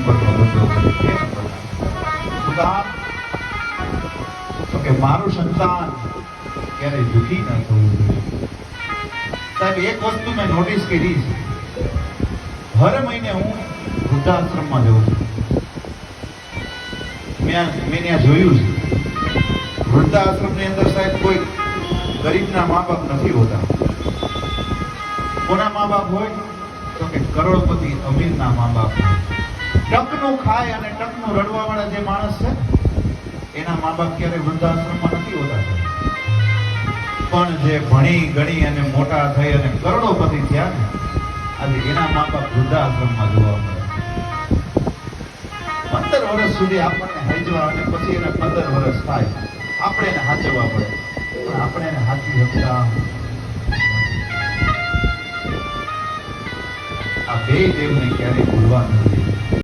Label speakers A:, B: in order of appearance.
A: નંબરનો ધંધો કરે, 2 નંબરના. શું કામ? તો કે મારું સંતાન ક્યારેય દુઃખી ન થવું જોઈએ. સાહેબ, એક વસ્તુ મેં નોટિસ કરી છે. હર મહિને હું વૃદ્ધાશ્રમમાં જઉં છું. મેં ત્યાં જોયું છે, વૃદ્ધાશ્રમની અંદર સાહેબ કોઈ ગરીબના મા બાપ નથી હોતા. કોના મા બાપ હોય? તો કે કરોડપતિ અમીરના મા બાપ. ટકનું ખાય અને ટકનું રડવા વાળા જે માણસ છે એના મા બાપ ક્યારે વૃદ્ધાશ્રમમાં નથી હોતા. પણ જે ભણી ગણી અને મોટા થઈ અને કરોડોપતિ થયા ને, આજે એના મા બાપ વૃદ્ધાશ્રમમાં જોવા મળે. 15 વર્ષ સુધી આપણને હાચવા અને પછી એને 15 વર્ષ થાય આપણે એને હાચવવા પડે, પણ આપણે એને હાચવી શકતા. આ બે દેવને ક્યારેય ભૂલવા નથી.